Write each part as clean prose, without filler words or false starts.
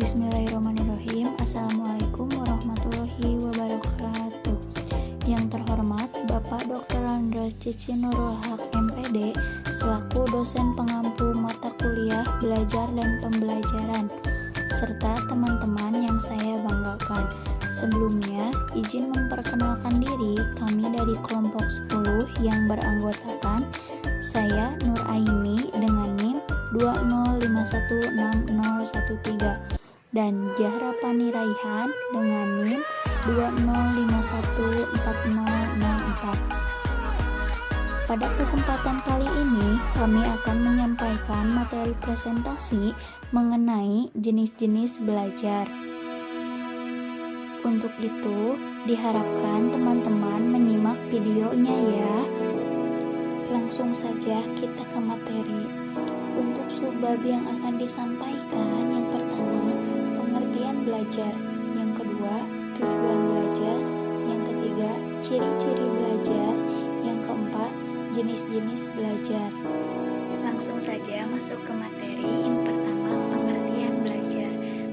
Bismillahirrahmanirrahim. Assalamualaikum warahmatullahi wabarakatuh. Yang terhormat Bapak Dr. Andras Cici Nurul Haq MPD selaku dosen pengampu mata kuliah belajar dan pembelajaran, serta teman-teman yang saya banggakan. Sebelumnya, izin memperkenalkan diri, kami dari kelompok 10 yang beranggotakan saya Nur Aini dengan NIM 205160113 dan Zahra Pani Raihan dengan NIM 205140004. Pada kesempatan kali ini, kami akan menyampaikan materi presentasi mengenai jenis-jenis belajar. Untuk itu, diharapkan teman-teman menyimak videonya ya. Langsung saja kita ke materi. Untuk subbab yang akan disampaikan, yang pertama, pengertian belajar, yang kedua, tujuan belajar, yang ketiga, ciri-ciri belajar, yang keempat, jenis-jenis belajar. Langsung saja masuk ke materi. Yang pertama, pengertian belajar.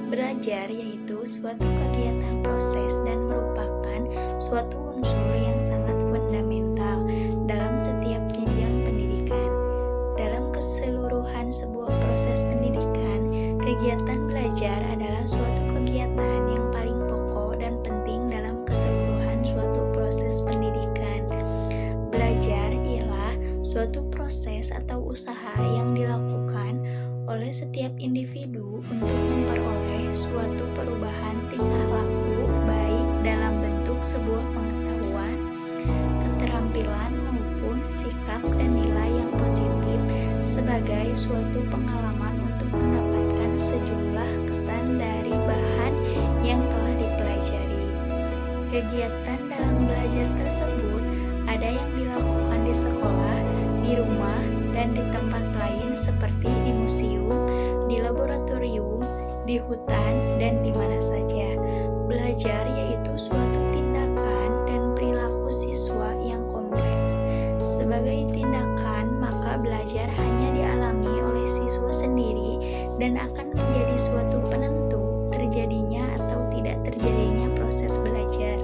Belajar yaitu suatu kegiatan proses dan merupakan suatu unsur yang sangat fundamental dalam setiap jenjang pendidikan. Dalam keseluruhan sebuah proses pendidikan, kegiatan belajar adalah suatu kegiatan yang paling pokok dan penting dalam keseluruhan suatu proses pendidikan. Belajar ialah suatu proses atau usaha yang dilakukan oleh setiap individu untuk memperoleh suatu perubahan tingkah laku, baik dalam bentuk sebuah pengetahuan, keterampilan maupun sikap dan nilai yang positif sebagai suatu pengalaman untuk mendapatkan sejumlah kesan dari bahan yang telah dipelajari. Kegiatan dalam belajar tersebut ada yang dilakukan di sekolah, di rumah, dan di tempat lain seperti di museum, di laboratorium, di hutan, dan di mana saja. Belajar yaitu suatu tindakan dan perilaku siswa yang kompleks. Sebagai tindakan, maka belajar hanya dialami oleh siswa sendiri dan akan menjadi suatu penentu terjadinya atau tidak terjadinya proses belajar.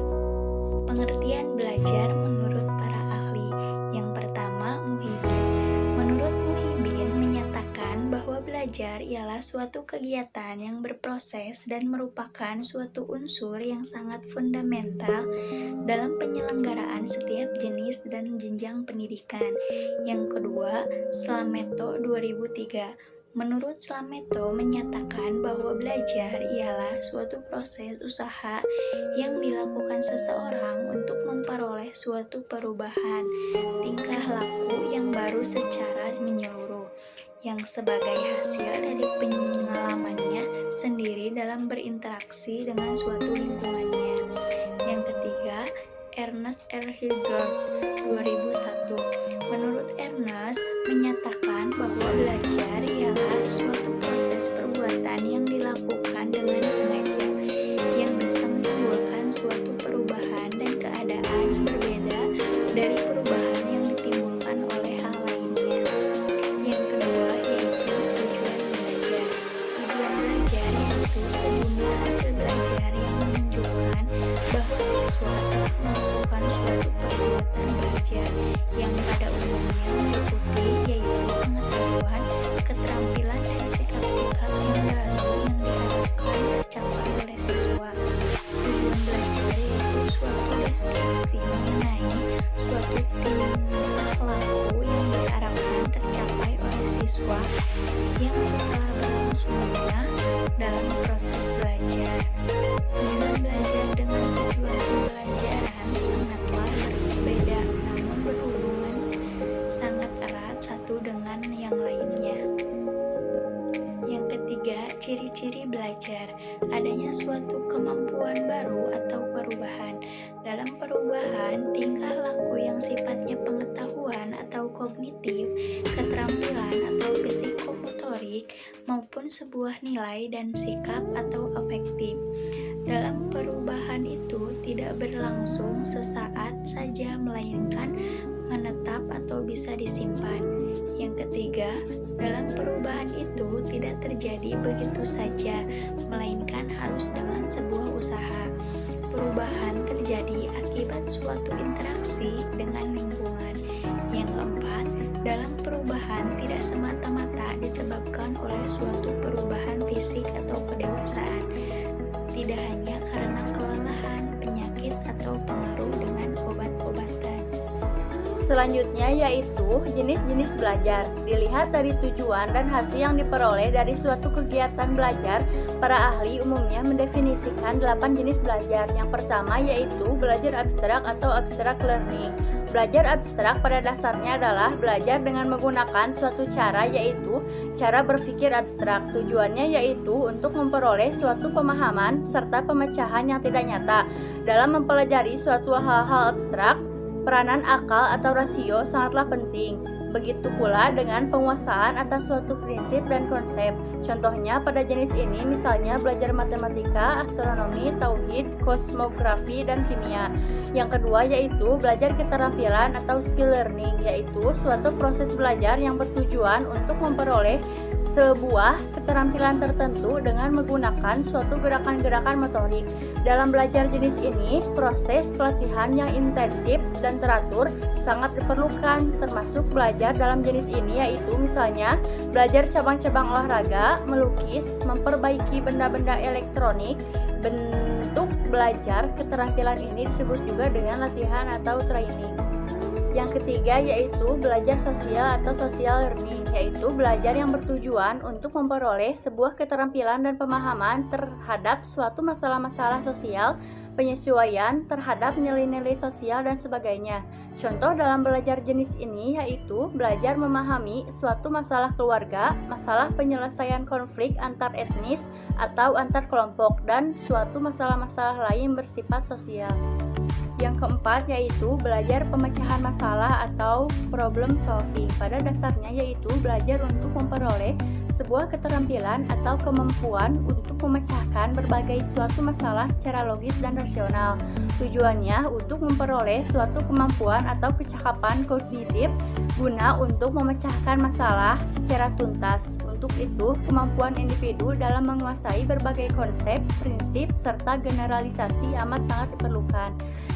Pengertian belajar menurut para ahli. Yang pertama, Muhyiddin. Menurut Muhyiddin menyatakan bahwa belajar ialah suatu kegiatan yang berproses dan merupakan suatu unsur yang sangat fundamental dalam penyelenggaraan setiap jenis dan jenjang pendidikan. Yang kedua, Slameto 2003. Menurut Slameto menyatakan bahwa belajar ialah suatu proses usaha yang dilakukan seseorang untuk memperoleh suatu perubahan tingkah laku yang baru secara menyeluruh, yang sebagai hasil dari pengalamannya sendiri dalam berinteraksi dengan suatu lingkungannya. Yang ketiga, Ernest R. Hilgard 2001. Menurut Ernest menyatakan bahwa belajar ialah suatu proses perbuatan yang dilakukan dengan sengaja yang bisa menimbulkan suatu perubahan dan keadaan yang berbeda dari perubahan yang ditimbulkan oleh hal lainnya. Yang kedua yaitu tujuan belajar. Tujuan belajar yaitu sejumlah hasil belajar yang menunjukkan bahwa siswa telah melakukan suatu perbuatan belajar yang pada umumnya meliputi yaitu pengetahuan, keterampilan, dan sikap-sikap yang baru yang diharapkan tercapai oleh siswa. Tujuan belajar yaitu suatu deskripsi mengenai suatu tingkah laku yang diharapkan tercapai oleh siswa yang setelah berlangsungnya dalam proses belajar. Tujuan belajar dengan tujuan pembelajaran sangatlah berbeda, namun berhubungan sangat erat satu dengan yang lainnya. Yang ketiga, ciri-ciri belajar. Adanya suatu kemampuan baru atau perubahan. Dalam perubahan, tingkah laku yang sifatnya pengetahuan atau kognitif, keterampilan atau psikomotorik, maupun sebuah nilai dan sikap atau afektif. Dalam perubahan itu tidak berlangsung sesaat saja, melainkan menetap atau bisa disimpan. Yang ketiga, dalam perubahan itu tidak terjadi begitu saja, melainkan harus dengan sebuah usaha. Perubahan terjadi akibat suatu interaksi dengan lingkungan. Yang keempat, dalam perubahan tidak semata-mata disebabkan oleh suatu perubahan fisik atau kedewasaan. Tidak hanya karena kelelahan, penyakit, atau pengaruh dengan obat-obatan. Selanjutnya yaitu jenis-jenis belajar. Dilihat dari tujuan dan hasil yang diperoleh dari suatu kegiatan belajar, para ahli umumnya mendefinisikan 8 jenis belajar. Yang pertama yaitu belajar abstrak atau abstract learning. Belajar abstrak pada dasarnya adalah belajar dengan menggunakan suatu cara, yaitu cara berpikir abstrak. Tujuannya yaitu untuk memperoleh suatu pemahaman serta pemecahan yang tidak nyata. Dalam mempelajari suatu hal-hal abstrak, peranan akal atau rasio sangatlah penting. Begitu pula dengan penguasaan atas suatu prinsip dan konsep. Contohnya pada jenis ini misalnya belajar matematika, astronomi, tauhid, kosmografi, dan kimia. Yang kedua yaitu belajar keterampilan atau skill learning, yaitu suatu proses belajar yang bertujuan untuk memperoleh sebuah keterampilan tertentu dengan menggunakan suatu gerakan-gerakan motorik. Dalam belajar jenis ini, proses pelatihan yang intensif dan teratur sangat diperlukan, termasuk belajar dalam jenis ini yaitu misalnya belajar cabang-cabang olahraga, melukis, memperbaiki benda-benda elektronik. Bentuk belajar keterampilan ini disebut juga dengan latihan atau training. Yang ketiga yaitu belajar sosial atau social learning, yaitu belajar yang bertujuan untuk memperoleh sebuah keterampilan dan pemahaman terhadap suatu masalah-masalah sosial, penyesuaian terhadap nilai-nilai sosial, dan sebagainya. Contoh dalam belajar jenis ini yaitu belajar memahami suatu masalah keluarga, masalah penyelesaian konflik antar etnis atau antar kelompok, dan suatu masalah-masalah lain bersifat sosial. Yang keempat yaitu belajar pemecahan masalah atau problem solving. Pada dasarnya yaitu belajar untuk memperoleh sebuah keterampilan atau kemampuan untuk memecahkan berbagai suatu masalah secara logis dan rasional. Tujuannya untuk memperoleh suatu kemampuan atau kecakapan kognitif guna untuk memecahkan masalah secara tuntas. Untuk itu, kemampuan individu dalam menguasai berbagai konsep, prinsip, serta generalisasi amat sangat diperlukan.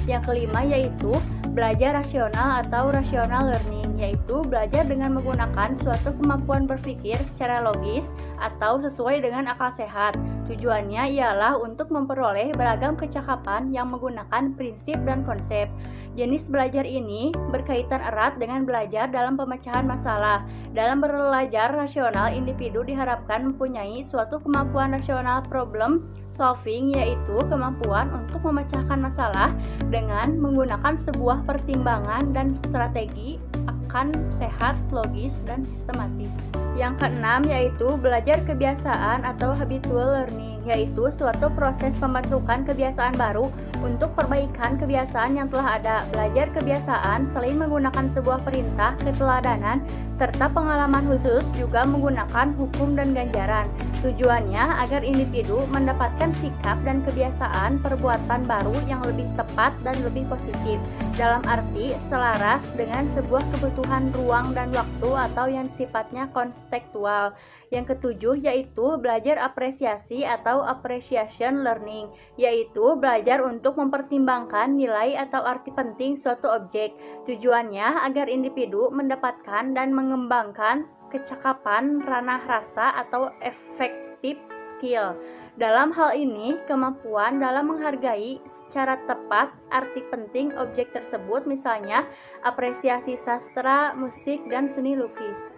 Yang kelima yaitu belajar rasional atau rational learning, yaitu belajar dengan menggunakan suatu kemampuan berpikir secara logis atau sesuai dengan akal sehat. Tujuannya ialah untuk memperoleh beragam kecakapan yang menggunakan prinsip dan konsep. Jenis belajar ini berkaitan erat dengan belajar dalam pemecahan masalah. Dalam belajar rasional, individu diharapkan mempunyai suatu kemampuan rasional problem solving, yaitu kemampuan untuk memecahkan masalah dengan menggunakan sebuah pertimbangan dan strategi akan sehat, logis, dan sistematis. Yang keenam yaitu belajar kebiasaan atau habitual learning, yaitu suatu proses pembentukan kebiasaan baru untuk perbaikan kebiasaan yang telah ada. Belajar kebiasaan selain menggunakan sebuah perintah, keteladanan, serta pengalaman khusus juga menggunakan hukum dan ganjaran. Tujuannya agar individu mendapatkan sikap dan kebiasaan perbuatan baru yang lebih tepat dan lebih positif, dalam arti selaras dengan sebuah kebutuhan ruang dan waktu atau yang sifatnya kontekstual. Yang ketujuh yaitu belajar apresiasi atau appreciation learning, yaitu belajar untuk mempertimbangkan nilai atau arti penting suatu objek. Tujuannya agar individu mendapatkan dan mengembangkan kecakapan ranah rasa atau affective skill. Dalam hal ini, kemampuan dalam menghargai secara tepat arti penting objek tersebut, misalnya apresiasi sastra, musik, dan seni lukis.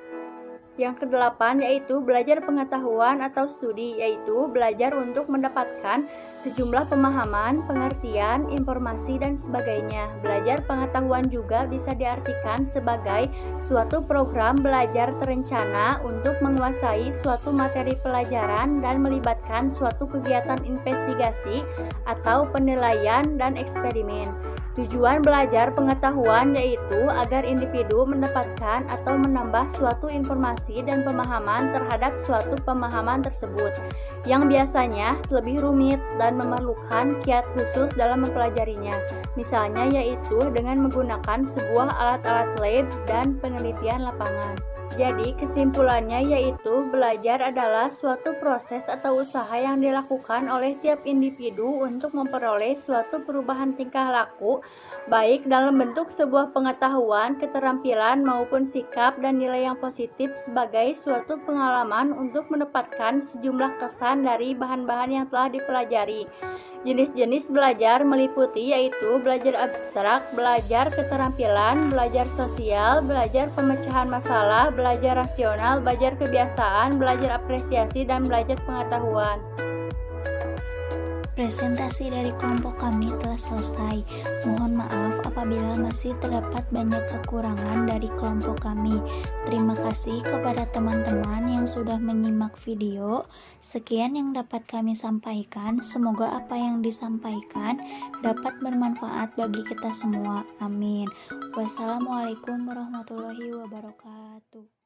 Yang kedelapan yaitu belajar pengetahuan atau studi, yaitu belajar untuk mendapatkan sejumlah pemahaman, pengertian, informasi, dan sebagainya. Belajar pengetahuan juga bisa diartikan sebagai suatu program belajar terencana untuk menguasai suatu materi pelajaran dan melibatkan suatu kegiatan investigasi atau penilaian dan eksperimen. Tujuan belajar pengetahuan yaitu agar individu mendapatkan atau menambah suatu informasi dan pemahaman terhadap suatu pemahaman tersebut, yang biasanya lebih rumit dan memerlukan kiat khusus dalam mempelajarinya. Misalnya yaitu dengan menggunakan sebuah alat-alat lab dan penelitian lapangan. Jadi kesimpulannya yaitu belajar adalah suatu proses atau usaha yang dilakukan oleh tiap individu untuk memperoleh suatu perubahan tingkah laku, baik dalam bentuk sebuah pengetahuan, keterampilan maupun sikap dan nilai yang positif sebagai suatu pengalaman untuk mendapatkan sejumlah kesan dari bahan-bahan yang telah dipelajari. Jenis-jenis belajar meliputi yaitu belajar abstrak, belajar keterampilan, belajar sosial, belajar pemecahan masalah, belajar rasional, belajar kebiasaan, belajar apresiasi, dan belajar pengetahuan. Presentasi dari kelompok kami telah selesai. Mohon maaf apabila masih terdapat banyak kekurangan dari kelompok kami. Terima kasih kepada teman-teman yang sudah menyimak video. Sekian yang dapat kami sampaikan. Semoga apa yang disampaikan dapat bermanfaat bagi kita semua. Amin. Wassalamualaikum warahmatullahi wabarakatuh.